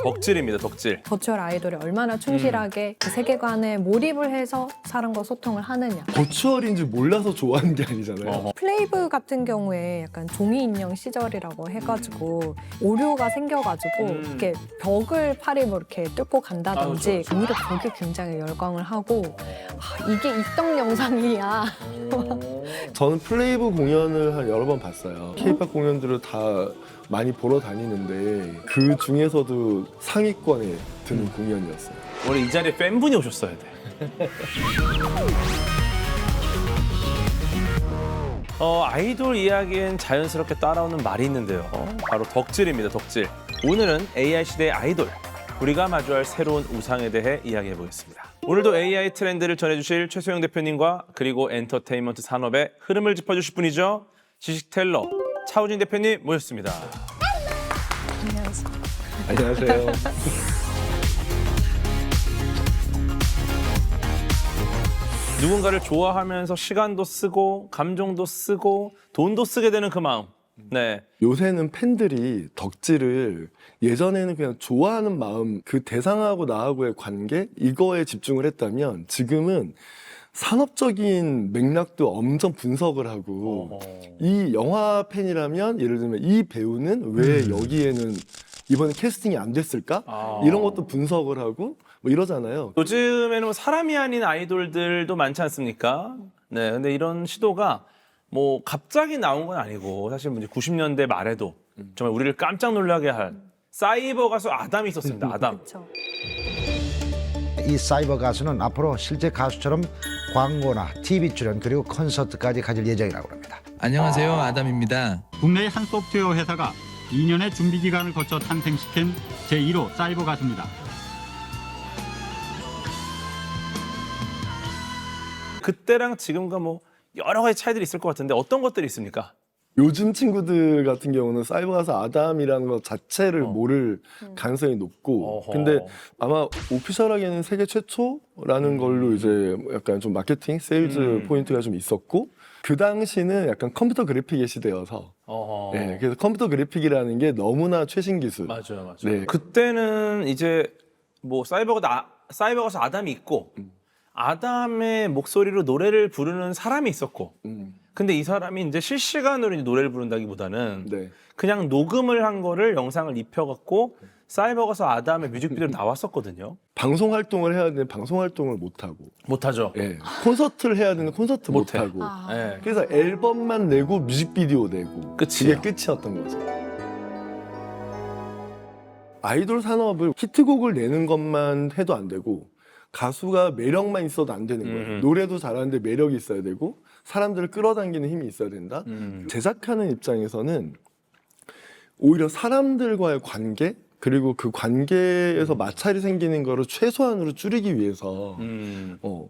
덕질입니다, 덕질. 버추얼 아이돌이 얼마나 충실하게 그 세계관에 몰입을 해서 사람과 소통을 하느냐. 버추얼인 줄 몰라서 좋아하는 게 아니잖아요. 플레이브 같은 경우에 약간 종이 인형 시절이라고 해가지고 오류가 생겨가지고 이렇게 벽을 팔이 뭐 이렇게 뚫고 간다든지 오히려 벽에 굉장히 열광을 하고 이게 입덕 영상이야. 저는 플레이브 공연을 한 여러 번 봤어요. K-pop 공연들을 다 많이 보러 다니는데 그 중에서도 상위권에 드는 공연이었어요. 원래 이 자리에 팬분이 오셨어야 돼. 아이돌 이야기엔 자연스럽게 따라오는 말이 있는데요. 바로 덕질입니다, 덕질. 오늘은 AI 시대의 아이돌. 우리가 마주할 새로운 우상에 대해 이야기해 보겠습니다. 오늘도 AI 트렌드를 전해주실 최소영 대표님과 그리고 엔터테인먼트 산업의 흐름을 짚어주실 분이죠. 지식텔러 차우진 대표님 모셨습니다. 안녕하세요. 누군가를 좋아하면서 시간도 쓰고 감정도 쓰고 돈도 쓰게 되는 그 마음. 네. 요새는 팬들이 덕질을 예전에는 그냥 좋아하는 마음, 그 대상하고 나하고의 관계 이거에 집중을 했다면 지금은 산업적인 맥락도 엄청 분석을 하고 이 영화 팬이라면 예를 들면 이 배우는 왜 여기에는 이번에 캐스팅이 안 됐을까? 이런 것도 분석을 하고 뭐 이러잖아요. 요즘에는 뭐 사람이 아닌 아이돌들도 많지 않습니까? 네. 근데 이런 시도가 뭐 갑자기 나온 건 아니고 사실 뭐 이제 90년대 말에도 정말 우리를 깜짝 놀라게 할 사이버 가수 아담이 있었습니다. 아담. 그렇죠. 이 사이버 가수는 앞으로 실제 가수처럼 광고나 TV 출연 그리고 콘서트까지 가질 예정이라고 합니다. 안녕하세요, 아담입니다. 국내의 한 소프트웨어 회사가 2년의 준비 기간을 거쳐 탄생시킨 제1호 사이버 가수입니다. 그때랑 지금과 뭐 여러 가지 차이들이 있을 것 같은데 어떤 것들이 있습니까? 요즘 친구들 같은 경우는 사이버 가수 아담이라는 것 자체를 모를 가능성이 높고 어허. 근데 아마 오피셜하게는 세계 최초라는 걸로 이제 약간 좀 마케팅, 세일즈 포인트가 좀 있었고 그 당시는 약간 컴퓨터 그래픽의 시대여서 네, 그래서 컴퓨터 그래픽이라는 게 너무나 최신 기술. 맞아요, 맞아요. 네. 그때는 이제 뭐 사이버 가수 아담이 있고 아담의 목소리로 노래를 부르는 사람이 있었고 근데 이 사람이 이제 실시간으로 이제 노래를 부른다기보다는 네. 그냥 녹음을 한 거를 영상을 입혀갖고 사이버 가수 아담의 뮤직비디오로 나왔었거든요. 방송 활동을 해야 되는 방송 활동을 못 하고 못하죠. 네. 콘서트를 해야 되는 콘서트 못 못해. 하고 네. 그래서 앨범만 내고 뮤직비디오 내고 끝이에요. 그게 끝이었던 거죠. 아이돌 산업을 히트곡을 내는 것만 해도 안 되고 가수가 매력만 있어도 안 되는 거예요. 노래도 잘하는데 매력이 있어야 되고 사람들을 끌어당기는 힘이 있어야 된다. 제작하는 입장에서는 오히려 사람들과의 관계 그리고 그 관계에서 마찰이 생기는 거를 최소한으로 줄이기 위해서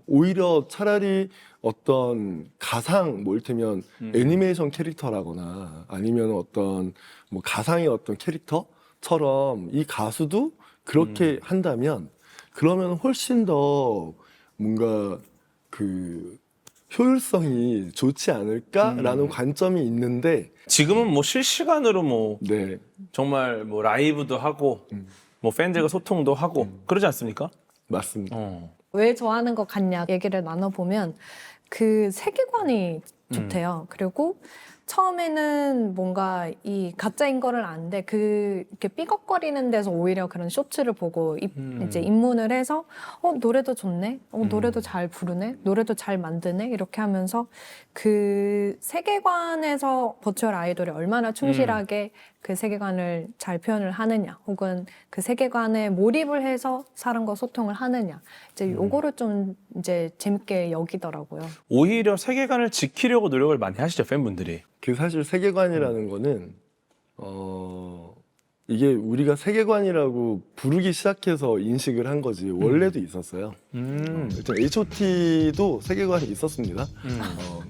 오히려 차라리 어떤 가상 뭐 이를테면 애니메이션 캐릭터라거나 아니면 어떤 뭐 가상의 어떤 캐릭터처럼 이 가수도 그렇게 한다면 그러면 훨씬 더 뭔가 그 효율성이 좋지 않을까라는 관점이 있는데 지금은 뭐 실시간으로 뭐 네. 정말 뭐 라이브도 하고 뭐 팬들과 소통도 하고 그러지 않습니까? 맞습니다. 왜 좋아하는 것 같냐 얘기를 나눠보면 그 세계관이 좋대요. 그리고 처음에는 뭔가 이 가짜인 거를 아는데 그 이렇게 삐걱거리는 데서 오히려 그런 쇼츠를 보고 이제 입문을 해서 노래도 좋네, 노래도 잘 부르네, 노래도 잘 만드네 이렇게 하면서 그 세계관에서 버추얼 아이돌이 얼마나 충실하게 그 세계관을 잘 표현을 하느냐, 혹은 그 세계관에 몰입을 해서 사람과 소통을 하느냐, 이제 요거를 좀 이제 재밌게 여기더라고요. 오히려 세계관을 지키려고 노력을 많이 하시죠, 팬분들이. 그 사실 세계관이라는 거는 이게 우리가 세계관이라고 부르기 시작해서 인식을 한 거지 원래도 있었어요. 일단 H.O.T도 세계관이 있었습니다.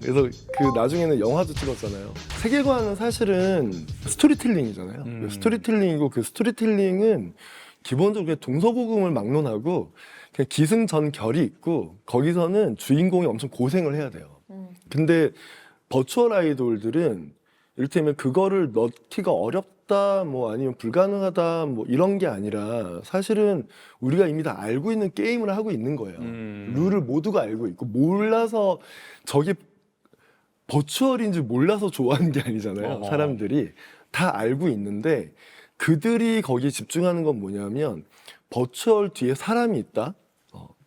그래서 그 나중에는 영화도 찍었잖아요. 세계관은 사실은 스토리텔링이잖아요. 스토리텔링이고 그 스토리텔링은 기본적으로 그냥 동서고금을 막론하고 그냥 기승전결이 있고 거기서는 주인공이 엄청 고생을 해야 돼요. 근데 버추얼 아이돌들은 이를테면 그거를 넣기가 어렵다 뭐 아니면 불가능하다 뭐 이런 게 아니라 사실은 우리가 이미 다 알고 있는 게임을 하고 있는 거예요. 룰을 모두가 알고 있고 몰라서 저게 버추얼인지 몰라서 좋아하는 게 아니잖아요. 사람들이 다 알고 있는데 그들이 거기에 집중하는 건 뭐냐면 버추얼 뒤에 사람이 있다.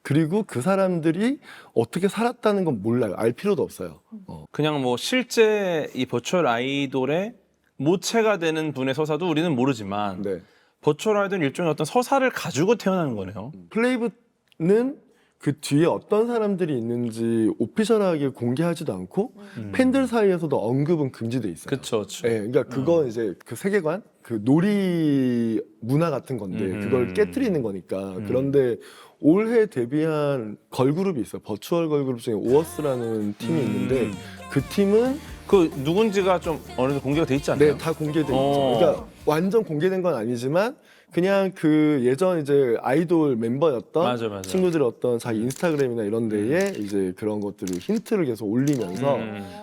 그리고 그 사람들이 어떻게 살았다는 건 몰라요. 알 필요도 없어요. 그냥 뭐 실제 이 버추얼 아이돌의 모체가 되는 분의 서사도 우리는 모르지만 네. 버추얼 아이돌은 일종의 어떤 서사를 가지고 태어나는 거네요. 플레이브는 그 뒤에 어떤 사람들이 있는지 오피셜하게 공개하지도 않고 팬들 사이에서도 언급은 금지돼 있어요. 그렇죠. 네, 그러니까 그건 이제 그 세계관, 그 놀이 문화 같은 건데 그걸 깨트리는 거니까. 그런데 올해 데뷔한 걸그룹이 있어요. 버추얼 걸그룹 중에 오어스라는 팀이 있는데 그 팀은 그 누군지가 좀 어느 정도 공개가 돼 있지 않나요? 네, 다 공개돼 있죠. 그러니까 완전 공개된 건 아니지만 그냥 그 예전 이제 아이돌 멤버였던 맞아. 친구들의 어떤 자기 인스타그램이나 이런 데에 이제 그런 것들을 힌트를 계속 올리면서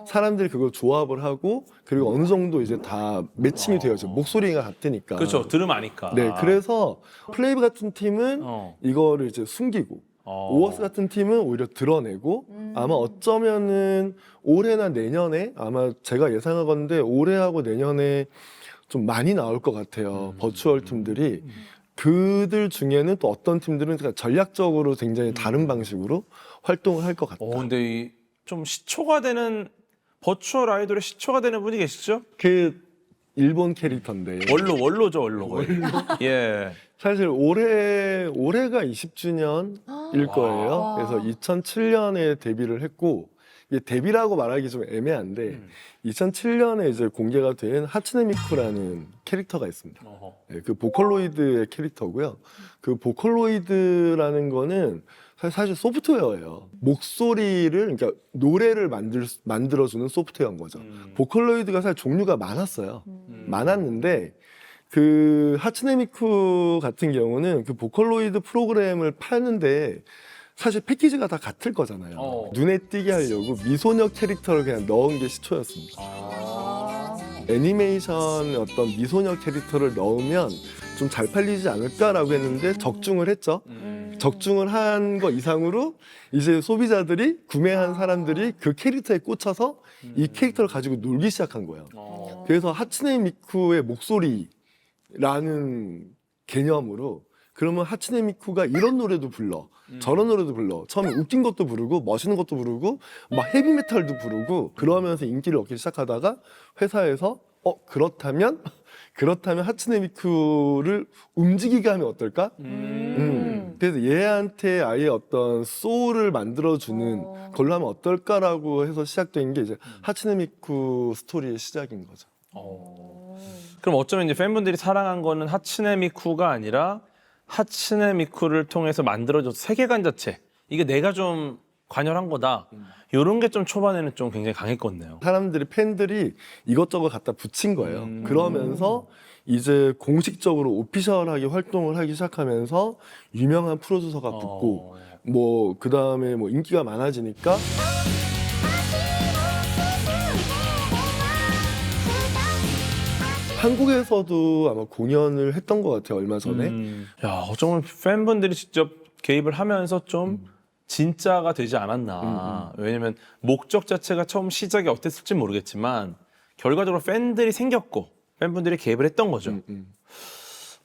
사람들이 그걸 조합을 하고 그리고 어느 정도 이제 다 매칭이 되어 있죠. 목소리가 같으니까. 그렇죠. 들으면 아니까. 네, 그래서 플레이브 같은 팀은 이거를 이제 숨기고 오어스 같은 팀은 오히려 드러내고 아마 어쩌면은 올해나 내년에 아마 제가 예상하건데 올해하고 내년에 좀 많이 나올 것 같아요. 버추얼 팀들이. 그들 중에는 또 어떤 팀들은 전략적으로 굉장히 다른 방식으로 활동을 할 것 같다. 근데 이 좀 시초가 되는 버추얼 아이돌의 시초가 되는 분이 계시죠? 그 일본 캐릭터인데 원로죠, 원로. 거의. 예. 사실 올해가 20주년일 거예요. 그래서 2007년에 데뷔를 했고 이게 데뷔라고 말하기 좀 애매한데 2007년에 이제 공개가 된 하츠네 미쿠라는 캐릭터가 있습니다. 네, 그 보컬로이드의 캐릭터고요. 그 보컬로이드라는 거는 사실 소프트웨어예요. 목소리를 그러니까 노래를 만들어주는 소프트웨어인 거죠. 보컬로이드가 사실 종류가 많았어요. 많았는데 그 하츠네 미쿠 같은 경우는 그 보컬로이드 프로그램을 파는데 사실 패키지가 다 같을 거잖아요. 눈에 띄게 하려고 미소녀 캐릭터를 그냥 넣은 게 시초였습니다. 애니메이션 어떤 미소녀 캐릭터를 넣으면 좀 잘 팔리지 않을까라고 했는데 적중을 했죠. 적중을 한 거 이상으로 이제 소비자들이 구매한 사람들이 그 캐릭터에 꽂혀서 이 캐릭터를 가지고 놀기 시작한 거예요. 그래서 하츠네 미쿠의 목소리라는 개념으로 그러면 하츠네 미쿠가 이런 노래도 불러 저런 노래도 불러 처음에 웃긴 것도 부르고 멋있는 것도 부르고 막 헤비메탈도 부르고 그러면서 인기를 얻기 시작하다가 회사에서 그렇다면 하츠네 미쿠를 움직이게 하면 어떨까? 그래서 얘한테 아예 어떤 소울을 만들어주는 걸로 하면 어떨까라고 해서 시작된 게 이제 하츠네 미쿠 스토리의 시작인 거죠. 그럼 어쩌면 이제 팬분들이 사랑한 거는 하츠네 미쿠가 아니라 하츠네 미쿠를 통해서 만들어져서 세계관 자체 이게 내가 좀 관여한 거다. 이런 게 좀 초반에는 좀 굉장히 강했거든요. 사람들이 팬들이 이것저것 갖다 붙인 거예요. 그러면서 이제 공식적으로 오피셜하게 활동을 하기 시작하면서 유명한 프로듀서가 붙고 뭐 그 다음에 뭐 인기가 많아지니까 한국에서도 아마 공연을 했던 것 같아요. 얼마 전에. 야, 어쩌면 팬분들이 직접 개입을 하면서 좀 진짜가 되지 않았나. 왜냐면 목적 자체가 처음 시작이 어땠을지 모르겠지만 결과적으로 팬들이 생겼고 팬분들이 개입을 했던 거죠.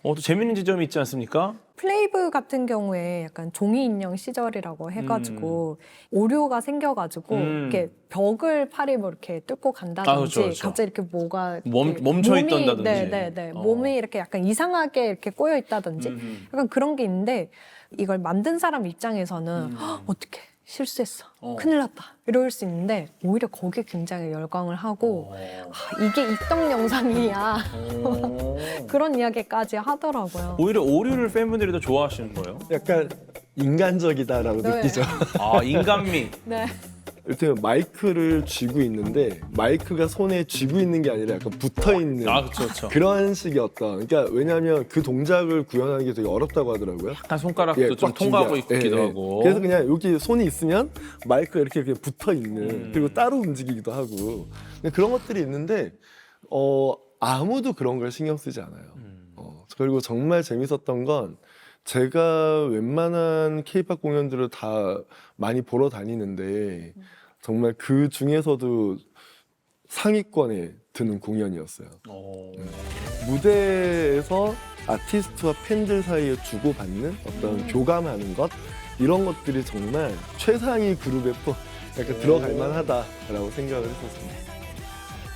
또 재밌는 지점이 있지 않습니까? 플레이브 같은 경우에 약간 종이 인형 시절이라고 해가지고 오류가 생겨가지고 이렇게 벽을 팔이 뭐 이렇게 뚫고 간다든지 그렇죠. 갑자기 이렇게 뭐가 멈춰 있던다든지. 네네네 몸이 이렇게 약간 이상하게 이렇게 꼬여 있다든지 약간 그런 게 있는데 이걸 만든 사람 입장에서는 어떻게 실수했어 큰일 났다 이럴 수 있는데 오히려 거기에 굉장히 열광을 하고 이게 입덕 영상이야 그런 이야기까지 하더라고요. 오히려 오류를 팬분들이 더 좋아하시는 거예요? 약간 인간적이다라고 네. 느끼죠. 인간미. 네. 이를테면 마이크를 쥐고 있는데 마이크가 손에 쥐고 있는 게 아니라 약간 붙어 있는 그렇죠. 그런 식의 어떤 그러니까 왜냐하면 그 동작을 구현하는 게 되게 어렵다고 하더라고요. 약간 손가락도 좀 꽉 통과하고 쥐게. 있기도 하고. 그래서 그냥 여기 손이 있으면 마이크가 이렇게 붙어 있는 그리고 따로 움직이기도 하고 그런 것들이 있는데 아무도 그런 걸 신경 쓰지 않아요. 그리고 정말 재밌었던 건 제가 웬만한 케이팝 공연들을 다 많이 보러 다니는데 정말 그 중에서도 상위권에 드는 공연이었어요. 무대에서 아티스트와 팬들 사이에 주고받는 어떤 교감하는 것 이런 것들이 정말 최상위 그룹에 약간 들어갈 만하다라고 생각을 했었습니다.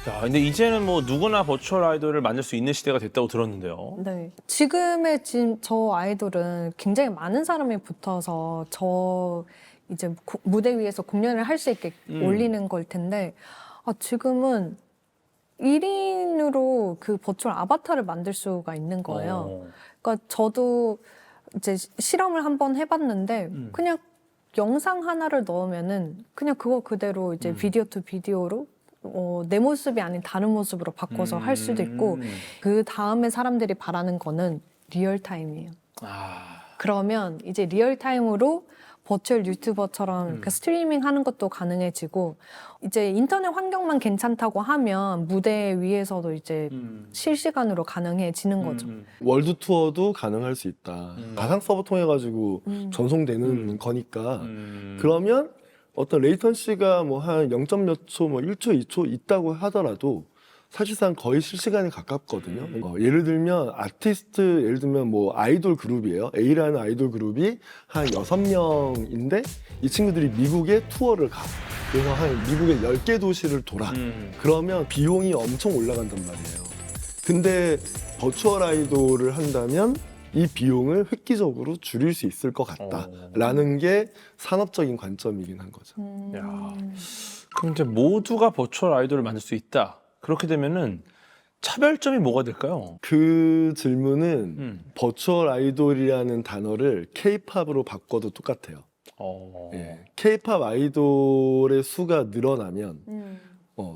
야, 근데 이제는 뭐 누구나 버추얼 아이돌을 만들 수 있는 시대가 됐다고 들었는데요. 네. 지금의 저 아이돌은 굉장히 많은 사람이 붙어서 저 이제 무대 위에서 공연을 할 수 있게 올리는 걸 텐데 지금은 1인으로 그 버추얼 아바타를 만들 수가 있는 거예요. 그러니까 저도 이제 실험을 한번 해봤는데 그냥 영상 하나를 넣으면은 그냥 그거 그대로 이제 비디오 투 비디오로 내 모습이 아닌 다른 모습으로 바꿔서 할 수도 있고 그 다음에 사람들이 바라는 거는 리얼타임이에요. 그러면 이제 리얼타임으로 버추얼 유튜버처럼 그 스트리밍 하는 것도 가능해지고 이제 인터넷 환경만 괜찮다고 하면 무대 위에서도 이제 실시간으로 가능해지는 거죠. 월드 투어도 가능할 수 있다. 가상 서버 통해 가지고 전송되는 거니까 그러면 어떤 레이턴시가 뭐 한 0. 몇 초, 뭐 1초, 2초 있다고 하더라도 사실상 거의 실시간에 가깝거든요. 예를 들면 예를 들면 뭐 아이돌 그룹이에요. A라는 아이돌 그룹이 한 6명인데 이 친구들이 미국에 투어를 가. 그래서 한 미국의 10개 도시를 돌아. 그러면 비용이 엄청 올라간단 말이에요. 근데 버추얼 아이돌을 한다면 이 비용을 획기적으로 줄일 수 있을 것 같다라는 게 산업적인 관점이긴 한 거죠. 야, 그럼 이제 모두가 버추얼 아이돌을 만들 수 있다. 그렇게 되면은 차별점이 뭐가 될까요? 그 질문은 버추얼 아이돌이라는 단어를 K-팝으로 바꿔도 똑같아요. 예. K-팝 아이돌의 수가 늘어나면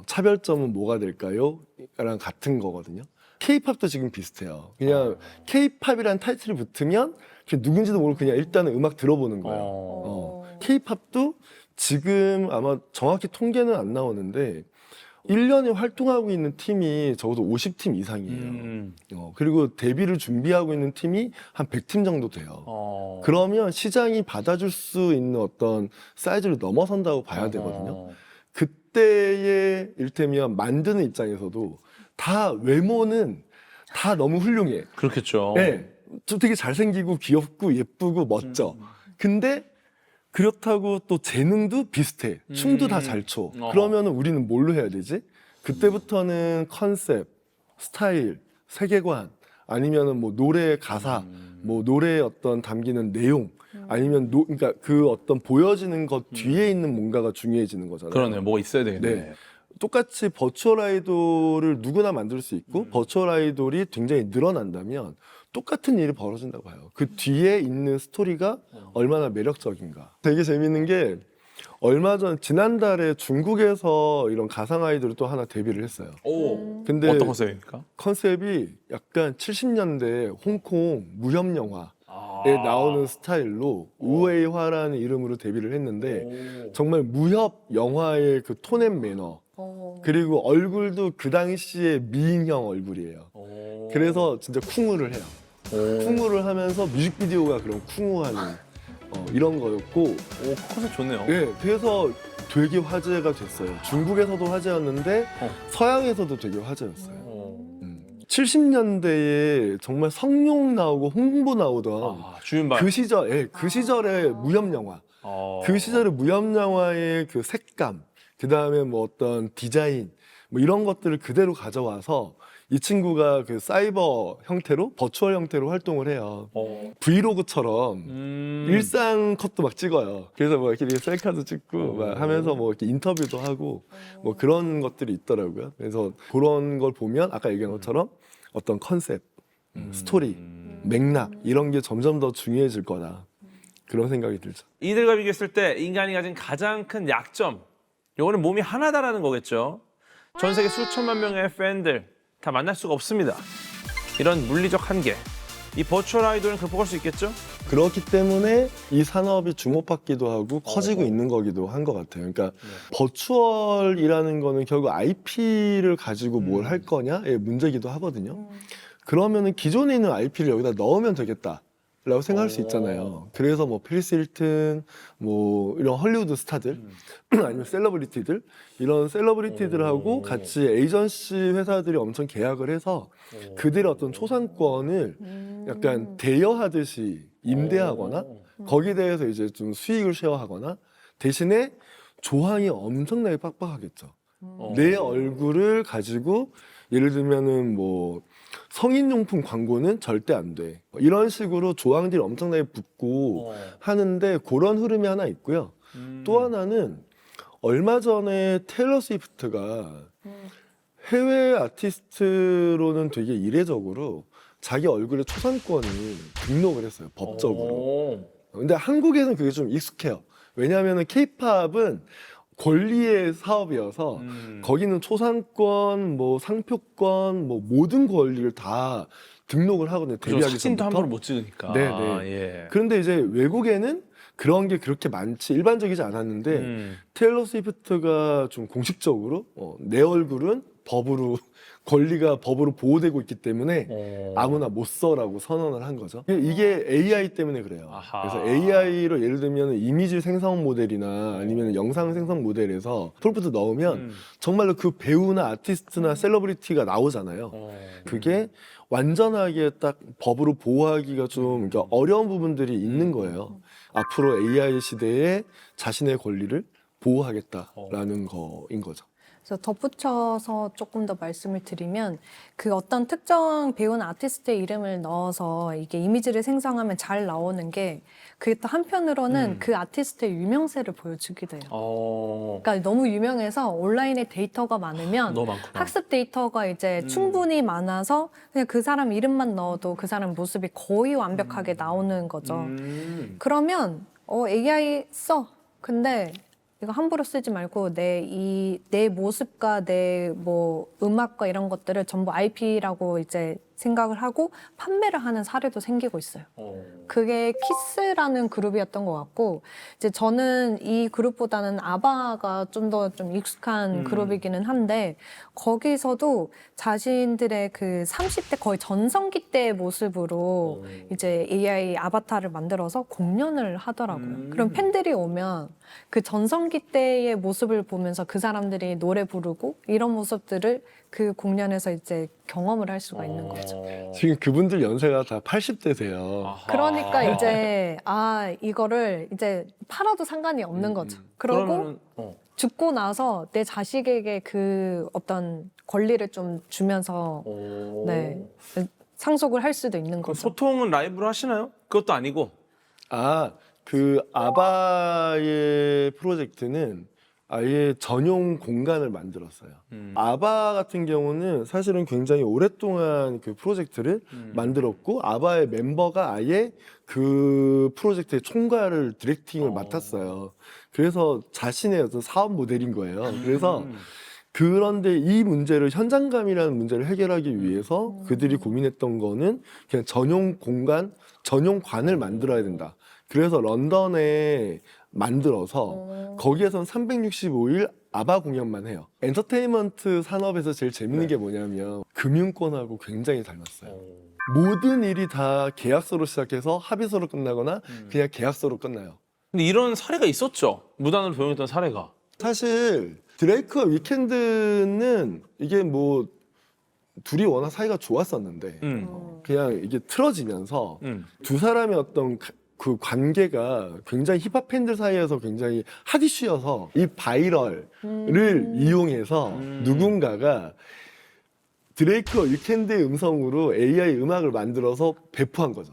차별점은 뭐가 될까요? 랑 같은 거거든요. K-팝도 지금 비슷해요. 그냥 K-팝이라는 타이틀이 붙으면 누군지도 모르고 그냥 일단은 음악 들어보는 거예요. K-팝도 지금 아마 정확히 통계는 안 나오는데 1년에 활동하고 있는 팀이 적어도 50팀 이상이에요. 그리고 데뷔를 준비하고 있는 팀이 한 100팀 정도 돼요. 그러면 시장이 받아줄 수 있는 어떤 사이즈를 넘어선다고 봐야 되거든요. 그때의 일테면 만드는 입장에서도 다 외모는 다 너무 훌륭해. 그렇겠죠. 네, 좀 되게 잘생기고 귀엽고 예쁘고 멋져. 근데 그렇다고 또 재능도 비슷해. 춤도 다 잘 춰. 그러면 우리는 뭘로 해야 되지? 그때부터는 컨셉, 스타일, 세계관, 아니면은 뭐 노래 가사, 뭐 노래에 어떤 담기는 내용, 아니면 그러니까 그 어떤 보여지는 것 뒤에 있는 뭔가가 중요해지는 거잖아요. 그러네, 뭐가 있어야 되겠네. 네. 똑같이 버추얼 아이돌을 누구나 만들 수 있고 버추얼 아이돌이 굉장히 늘어난다면 똑같은 일이 벌어진다고 봐요. 그 뒤에 있는 스토리가 얼마나 매력적인가. 되게 재밌는 게 얼마 전 지난달에 중국에서 이런 가상 아이돌이 또 하나 데뷔를 했어요. 근데 어떤 컨셉입니까? 컨셉이 약간 70년대 홍콩 무협 영화에 나오는 스타일로 우웨이화라는 이름으로 데뷔를 했는데 정말 무협 영화의 그 톤앤 매너 그리고 얼굴도 그 당시에 미인형 얼굴이에요. 그래서 진짜 쿵우를 해요. 쿵우를 하면서 뮤직비디오가 그런 쿵우하는 이런 거였고 컨셉 좋네요. 네, 그래서 되게 화제가 됐어요. 중국에서도 화제였는데 서양에서도 되게 화제였어요. 70년대에 정말 성룡 나오고 홍보 나오던 주윤발. 그 시절의 무협 영화. 그 시절의 무협 영화의 그 색감, 그 다음에 뭐 어떤 디자인, 뭐 이런 것들을 그대로 가져와서 이 친구가 그 사이버 형태로, 버추얼 형태로 활동을 해요. 브이로그처럼 일상 컷도 막 찍어요. 그래서 뭐 이렇게 셀카도 찍고 막 하면서 뭐 이렇게 인터뷰도 하고 뭐 그런 것들이 있더라고요. 그래서 그런 걸 보면 아까 얘기한 것처럼 어떤 컨셉, 스토리, 맥락 이런 게 점점 더 중요해질 거다. 그런 생각이 들죠. 이들과 비교했을 때 인간이 가진 가장 큰 약점, 요거는 몸이 하나다라는 거겠죠. 전 세계 수천만 명의 팬들 다 만날 수가 없습니다. 이런 물리적 한계, 이 버추얼 아이돌은 극복할 수 있겠죠? 그렇기 때문에 이 산업이 주목받기도 하고 커지고 있는 거기도 한 것 같아요. 그러니까 버추얼이라는 거는 결국 IP를 가지고 뭘 할 거냐의 문제기도 하거든요. 그러면은 기존에 있는 IP를 여기다 넣으면 되겠다라고 생각할 수 있잖아요. 그래서 뭐 페리스 힐튼, 뭐 이런 헐리우드 스타들 아니면 셀러브리티들 이런 셀러브리티들하고 같이 에이전시 회사들이 엄청 계약을 해서 그들의 어떤 초상권을 약간 대여하듯이 임대하거나 거기에 대해서 이제 좀 수익을 쉐어하거나 대신에 조항이 엄청나게 빡빡하겠죠. 내 얼굴을 가지고 예를 들면은 뭐 성인용품 광고는 절대 안 돼. 이런 식으로 조항들이 엄청나게 붙고 하는데 그런 흐름이 하나 있고요. 또 하나는 얼마 전에 테일러 스위프트가 해외 아티스트로는 되게 이례적으로 자기 얼굴의 초상권을 등록을 했어요. 법적으로. 근데 한국에서는 그게 좀 익숙해요. 왜냐하면 케이팝은 권리의 사업이어서 거기는 초상권, 뭐 상표권, 뭐 모든 권리를 다 등록을 하거든요. 데뷔하기 사진도 전부터. 함부로 못 찍으니까. 네, 아, 네. 예. 그런데 이제 외국에는 그런 게 그렇게 많지 일반적이지 않았는데 테일러 스위프트가 좀 공식적으로 내 얼굴은 법으로 권리가 법으로 보호되고 있기 때문에 아무나 못 써라고 선언을 한 거죠. 이게 AI 때문에 그래요. 아하. 그래서 AI로 예를 들면 이미지 생성 모델이나 아니면 영상 생성 모델에서 프롬프트 넣으면 정말로 그 배우나 아티스트나 셀러브리티가 나오잖아요. 그게 완전하게 딱 법으로 보호하기가 좀 그러니까 어려운 부분들이 있는 거예요. 앞으로 AI 시대에 자신의 권리를 보호하겠다라는 거인 거죠. 그래서 덧붙여서 조금 더 말씀을 드리면 그 어떤 특정 배우나 아티스트의 이름을 넣어서 이게 이미지를 생성하면 잘 나오는 게 그게 또 한편으로는 그 아티스트의 유명세를 보여주기도 해요. 그러니까 너무 유명해서 온라인에 데이터가 많으면 너무 많구나. 학습 데이터가 이제 충분히 많아서 그냥 그 사람 이름만 넣어도 그 사람 모습이 거의 완벽하게 나오는 거죠. 그러면 AI 써. 근데 이거 함부로 쓰지 말고 내 모습과 내 뭐 음악과 이런 것들을 전부 IP라고 이제 생각을 하고 판매를 하는 사례도 생기고 있어요. 그게 키스라는 그룹이었던 것 같고 이제 저는 이 그룹보다는 아바가 좀 더 좀 익숙한 그룹이기는 한데 거기서도 자신들의 그 30대 거의 전성기 때의 모습으로 이제 AI 아바타를 만들어서 공연을 하더라고요. 그럼 팬들이 오면 그 전성기 때의 모습을 보면서 그 사람들이 노래 부르고 이런 모습들을 그 공연에서 이제 경험을 할 수가 있는 거죠. 지금 그분들 연세가 다 80대세요. 그러니까 이제 이거를 이제 팔아도 상관이 없는 거죠. 그러고 그러면은, 죽고 나서 내 자식에게 그 어떤 권리를 좀 주면서 네 상속을 할 수도 있는 그 거죠. 소통은 라이브로 하시나요? 그것도 아니고. 그 아바의 프로젝트는 아예 전용 공간을 만들었어요. 아바 같은 경우는 사실은 굉장히 오랫동안 그 프로젝트를 만들었고 아바의 멤버가 아예 그 프로젝트의 총괄을 디렉팅을 맡았어요. 그래서 자신의 어떤 사업 모델인 거예요. 그래서 그런데 이 문제를 현장감이라는 문제를 해결하기 위해서 그들이 고민했던 거는 그냥 전용 공간, 전용관을 만들어야 된다. 그래서 런던에 만들어서 거기에선 365일 아바 공연만 해요. 엔터테인먼트 산업에서 제일 재밌는 게 뭐냐면 금융권하고 굉장히 닮았어요. 모든 일이 다 계약서로 시작해서 합의서로 끝나거나 그냥 계약서로 끝나요. 근데 이런 사례가 있었죠. 무단으로 도용했던 사례가. 사실 드레이크와 위켄드는 이게 뭐 둘이 워낙 사이가 좋았었는데 그냥 이게 틀어지면서 두 사람의 어떤 그 관계가 굉장히 힙합 팬들 사이에서 굉장히 핫 이슈여서 이 바이럴을 이용해서 누군가가 드레이크와 위켄드의 음성으로 AI 음악을 만들어서 배포한 거죠.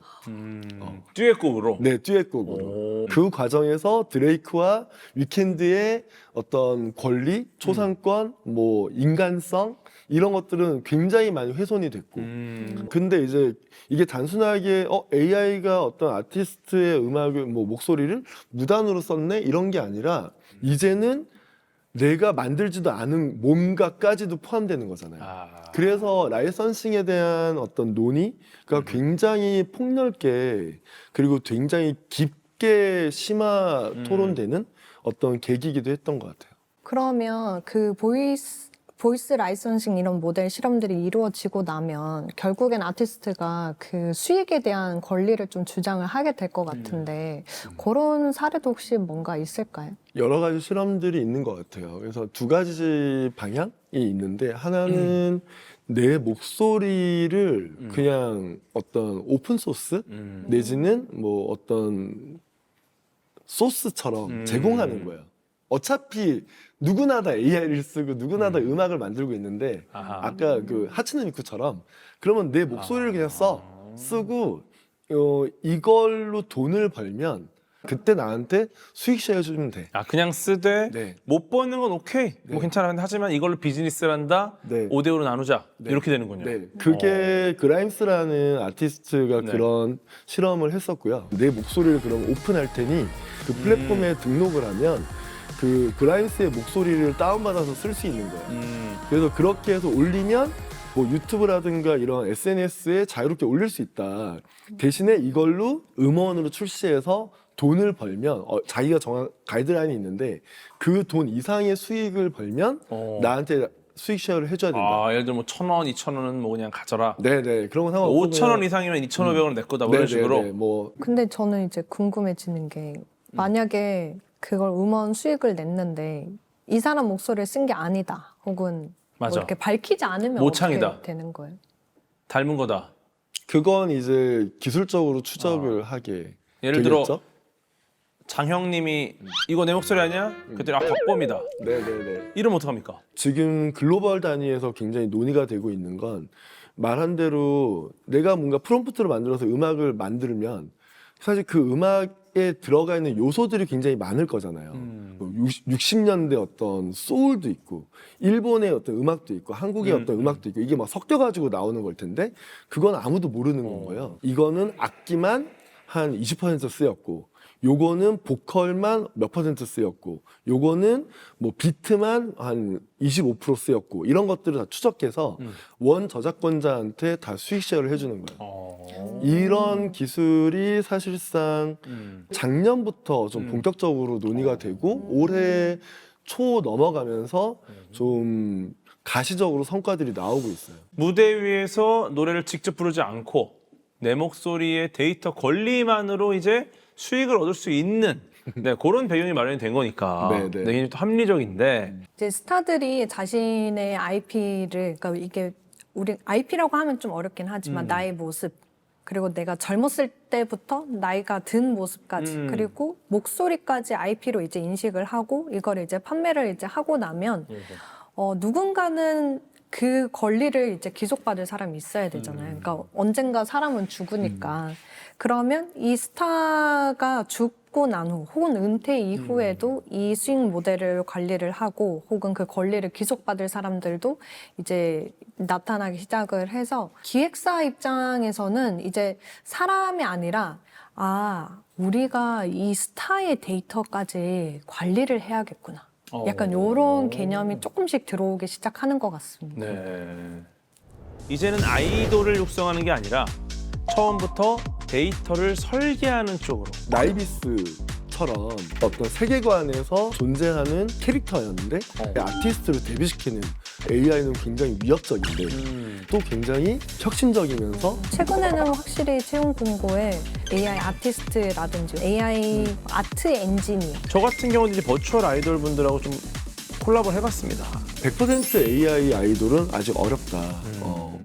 듀엣곡으로. 네, 듀엣곡으로. 그 과정에서 드레이크와 위켄드의 어떤 권리, 초상권, 뭐 인간성 이런 것들은 굉장히 많이 훼손이 됐고. 근데 이제 이게 단순하게 AI가 어떤 아티스트의 음악을 뭐 목소리를 무단으로 썼네 이런 게 아니라 이제는 내가 만들지도 않은 몸과까지도 포함되는 거잖아요. 그래서 라이선싱에 대한 어떤 논의가 굉장히 폭넓게 그리고 굉장히 깊게 심화 토론되는 어떤 계기이기도 했던 것 같아요. 그러면 그 보이스 라이선싱 이런 모델 실험들이 이루어지고 나면 결국엔 아티스트가 그 수익에 대한 권리를 좀 주장을 하게 될 것 같은데 그런 사례도 혹시 뭔가 있을까요? 여러 가지 실험들이 있는 것 같아요. 그래서 두 가지 방향이 있는데 하나는 내 목소리를 그냥 어떤 오픈 소스 내지는 뭐 어떤 소스처럼 제공하는 거예요. 어차피 누구나 다 AI를 쓰고 누구나 다 음악을 만들고 있는데 아까 그 하츠네 미쿠처럼 그러면 내 목소리를 그냥 쓰고 이걸로 돈을 벌면 그때 나한테 수익 쉐어 해주면 돼. 그냥 쓰되 네. 못 버는 건 오케이. 네. 뭐 괜찮아. 하지만 이걸로 비즈니스를 한다. 네. 5대5로 나누자. 네. 이렇게 되는군요. 네, 그게 그라임스라는 아티스트가 네. 그런 실험을 했었고요. 내 목소리를 그럼 오픈할 테니 그 플랫폼에 등록을 하면 그 그라임스의 목소리를 다운받아서 쓸 수 있는 거예요. 그래서 그렇게 해서 올리면 뭐 유튜브라든가 이런 SNS에 자유롭게 올릴 수 있다. 대신에 이걸로 음원으로 출시해서 돈을 벌면 자기가 정한 가이드라인이 있는데 그 돈 이상의 수익을 벌면 나한테 수익 쉐어를 해줘야 된다. 예를 들어 뭐 1,000원, 2,000원은 뭐 그냥 가져라. 네네 그런 거 상관없고 5,000원 이상이면 2,500원은 내 거다. 뭐 이런 식으로. 뭐 근데 저는 이제 궁금해지는 게 만약에 그걸 음원 수익을 냈는데 이 사람 목소리를 쓴 게 아니다 혹은 뭐 맞아. 이렇게 밝히지 않으면 모창이다. 어떻게 되는 거예요? 닮은 거다. 그건 이제 기술적으로 추적을 하게 예를 들어 되겠죠? 장형님이 이거 내 목소리 아니야? 그랬더니 박범이다. 네네네. 이러면 어떡합니까? 지금 글로벌 단위에서 굉장히 논의가 되고 있는 건 말한 대로 내가 뭔가 프롬프트를 만들어서 음악을 만들면 사실 그 음악에 들어가 있는 요소들이 굉장히 많을 거잖아요. 60년대 어떤 소울도 있고 일본의 어떤 음악도 있고 한국의 어떤 음악도 있고 이게 막 섞여가지고 나오는 걸 텐데 그건 아무도 모르는 건 거예요. 이거는 악기만 한 20% 쓰였고 요거는 보컬만 몇 % 쓰였고 요거는 뭐 비트만 한 25% 쓰였고 이런 것들을 다 추적해서 원 저작권자한테 다 수익 쉐어를 해주는 거예요. 이런 기술이 사실상 작년부터 좀 본격적으로 논의가 되고 올해 초 넘어가면서 좀 가시적으로 성과들이 나오고 있어요. 무대 위에서 노래를 직접 부르지 않고 내 목소리의 데이터 권리만으로 이제 수익을 얻을 수 있는 그런 배경이 마련이 된 거니까 네, 네. 굉장히 또 합리적인데 이제 스타들이 자신의 IP를 그러니까 이게 우리 IP라고 하면 좀 어렵긴 하지만 나의 모습 그리고 내가 젊었을 때부터 나이가 든 모습까지 그리고 목소리까지 IP로 이제 인식을 하고 이걸 이제 판매를 이제 하고 나면 누군가는 그 권리를 이제 기속받을 사람이 있어야 되잖아요. 그러니까 언젠가 사람은 죽으니까. 그러면 이 스타가 죽고 난 후 혹은 은퇴 이후에도 이 수익 모델을 관리를 하고 혹은 그 권리를 기속받을 사람들도 이제 나타나기 시작을 해서 기획사 입장에서는 이제 사람이 아니라 우리가 이 스타의 데이터까지 관리를 해야겠구나. 약간 이런 개념이 조금씩 들어오기 시작하는 것 같습니다. 네. 이제는 아이돌을 육성하는 게 아니라 처음부터 데이터를 설계하는 쪽으로. 나이비스처럼 어떤 세계관에서 존재하는 캐릭터였는데 아티스트를 데뷔시키는 AI는 굉장히 위협적인데 또 굉장히 혁신적이면서 최근에는 확실히 채용 공고에 AI 아티스트라든지 AI 아트 엔지니어 저 같은 경우는 이제 버추얼 아이돌 분들하고 좀 콜라보를 해봤습니다. 100% AI 아이돌은 아직 어렵다.